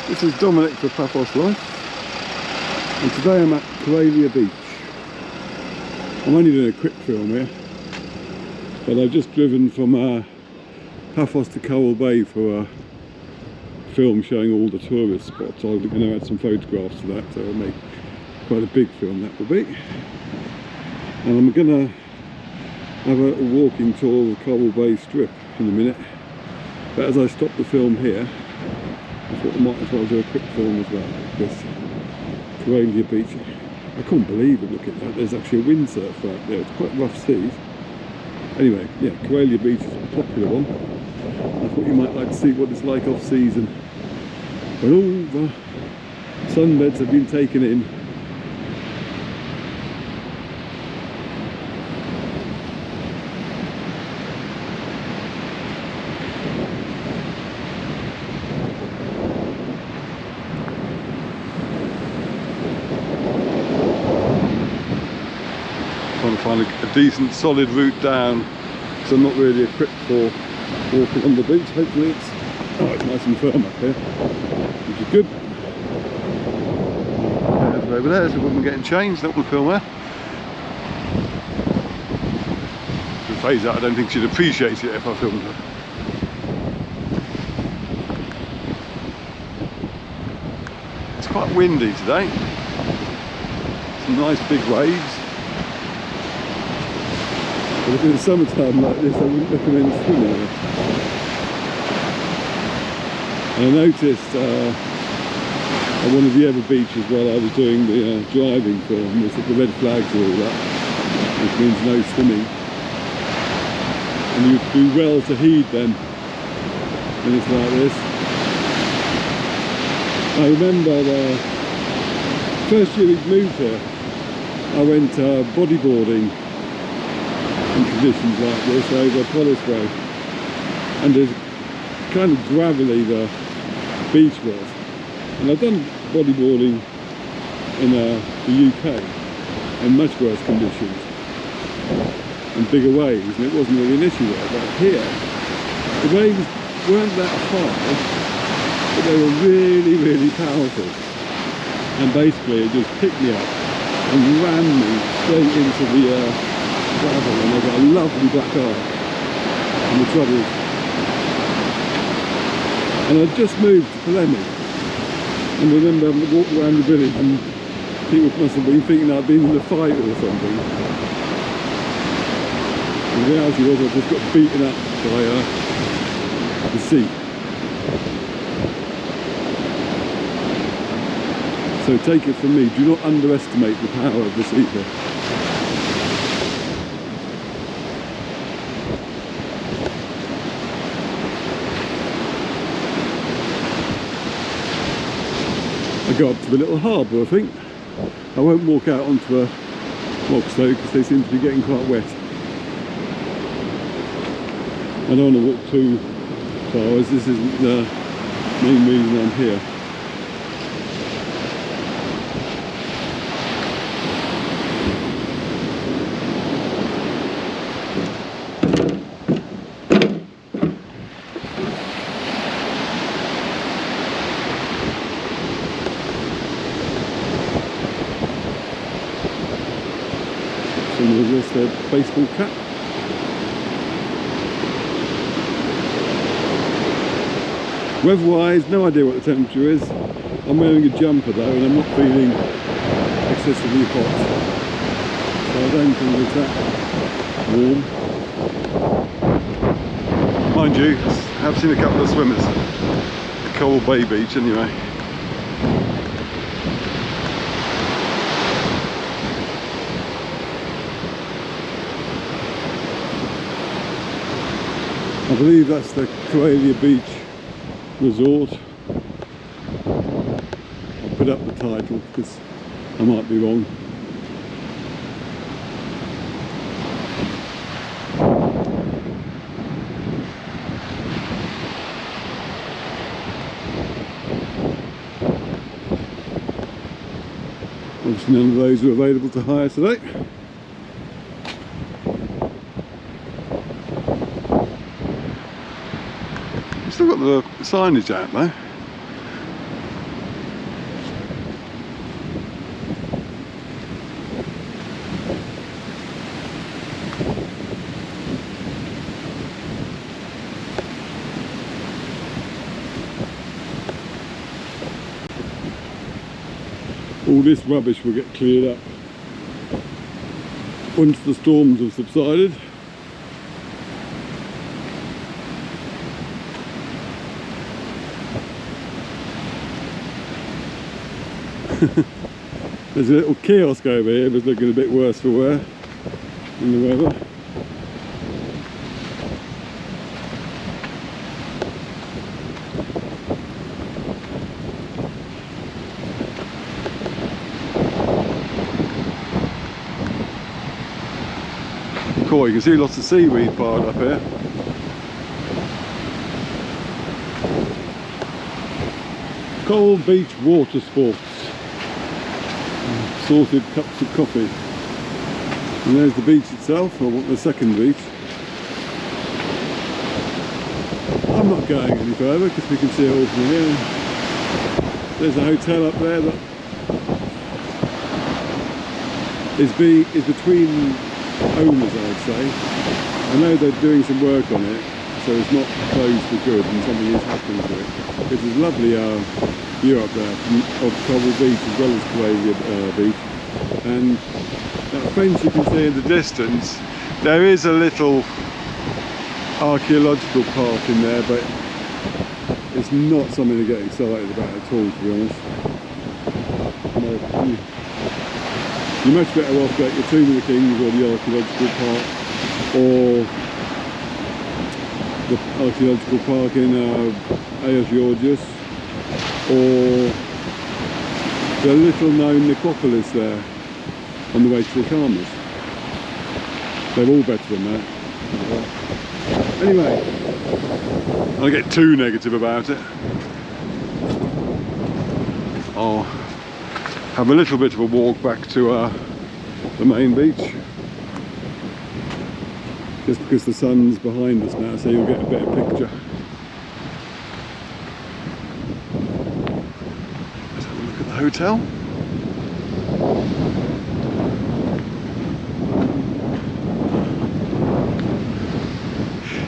This is Dominic for Paphos Life, and today I'm at Corallia Beach. I'm only doing a quick film here, but I've just driven from Paphos to Coral Bay for a film showing all the tourist spots. I'm going to add some photographs to that, so I'll make quite a big film that will be. And I'm going to have a walking tour of the Coral Bay Strip in a minute, but as I stop the film here, I thought I might as well do a quick film as well, because Corallia Beach, I couldn't believe it, look at that, there's actually a windsurf right there, it's quite rough seas. Anyway, yeah, Corallia Beach is a popular one. I thought you might like to see what it's like off season, when all the sunbeds have been taken in. Trying to find a decent solid route down, because I'm not really equipped for walking on the beach. Hopefully it's nice and firm up here, which is good. Over there, there's a woman getting changed, that one film there. To phase out, I don't think she'd appreciate it if I filmed her. It's quite windy today, some nice big waves. But if it was summertime like this, I wouldn't recommend swimming here. And I noticed at one of the other beaches while I was doing the driving film, was that the red flags are all up, which means no swimming. And you do well to heed them when it's like this. I remember the first year we moved here, I went bodyboarding in conditions like this over Paphos Road, and there's kind of gravelly the beach was, and I've done bodyboarding in the UK in much worse conditions and bigger waves, and it wasn't really an issue there. But here the waves weren't that high, but they were really powerful, and basically it just picked me up and ran me straight into the gravel, and I got a lovely black eye. And the trouble is, and I'd just moved to Paphos, and remember I walked around the village and people must have been thinking I'd been in a fight or something. And the reality was I just got beaten up by the sea. So take it from me, do not underestimate the power of the sea here. I go up to the little harbour, I think. I won't walk out onto a rocks though, because they seem to be getting quite wet. I don't want to walk too far, as this isn't the main reason I'm here. There's their baseball cap. Weather-wise, no idea what the temperature is. I'm wearing a jumper though, and I'm not feeling excessively hot, so I don't think it's that warm. Mind you, I've seen a couple of swimmers at Coral Bay Beach anyway. I believe that's the Corallia Beach Resort. I'll put up the title because I might be wrong. Obviously none of those are available to hire today. Still got the signage out there. all this rubbish will get cleared up once the storms have subsided. There's a little kiosk over here, but it's looking a bit worse for wear in the weather. Cool, you can see lots of seaweed piled up here. Coral Beach water sports. Sorted cups of coffee. And there's the beach itself, or the second beach. I'm not going any further because we can see it all from here. There's a hotel up there that is between owners, I would say. I know they're doing some work on it, so it's not closed for good and something is happening to it. It's a lovely view up there of Coral Beach as well as Corallia Beach. And that fence you can see in the distance, there is a little archaeological park in there, but it's not something to get excited about at all, to be honest. No. You're much better off going to Tomb of the Kings or the archaeological park, or the archaeological park in Georgius, or the little known necropolis there on the way to the Khamas. They're all better than that. Anyway, I don't get too negative about it. I'll have a little bit of a walk back to the main beach, just because the sun's behind us now, so you'll get a better picture. Let's have a look at the hotel.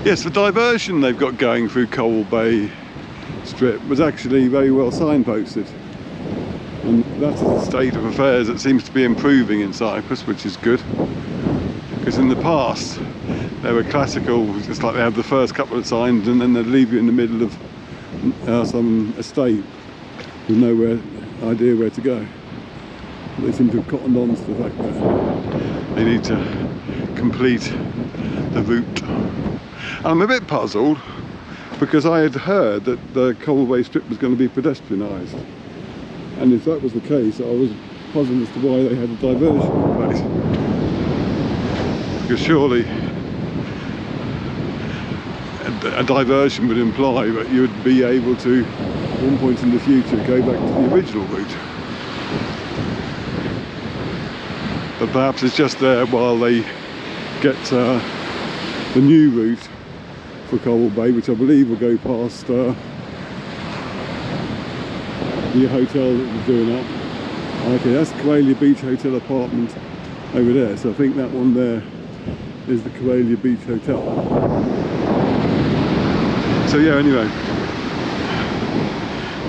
Yes, the diversion they've got going through Coral Bay Strip was actually very well signposted. And that's the state of affairs that seems to be improving in Cyprus, which is good. Because in the past, they were classical, just like they have the first couple of signs and then they'd leave you in the middle of some estate with no idea where to go. They seem to have cottoned on to the fact that they need to complete the route. And I'm a bit puzzled because I had heard that the Coral Bay Strip was going to be pedestrianised. And if that was the case, I was puzzled as to why they had a diversion in place. Because surely a diversion would imply that you would be able to, at one point in the future, go back to the original route. But perhaps it's just there while they get the new route for Coral Bay, which I believe will go past the hotel that we're doing up. Okay, that's Corallia Beach Hotel apartment over there, so I think that one there is the Corallia Beach Hotel. So yeah, anyway,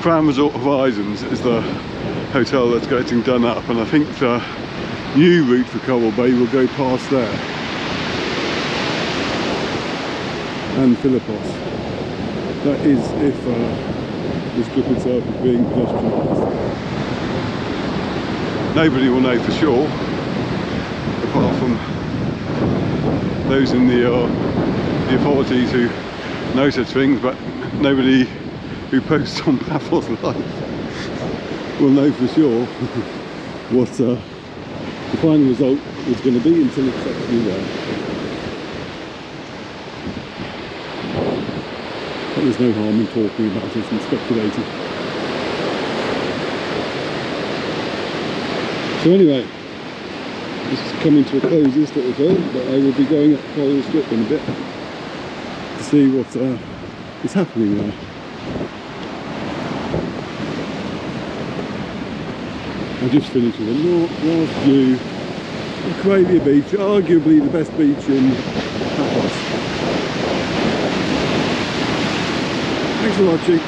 Crown Resort Horizons is the hotel that's getting done up, and I think the new route for Coral Bay will go past there. And Philippos. That is if the strip itself is being pedestrianised. Nobody will know for sure, apart from those in the authorities who know such things, but nobody who posts on Paphos Live will know for sure what the final result is going to be until it's actually there. But there's no harm in talking about it and speculating. So anyway, this is coming to a close, this little film, but I will be going up Coral Strip in a bit to see what is happening there. I just finished with a last view of Corallia Beach, arguably the best beach in Paphos. Thanks for watching.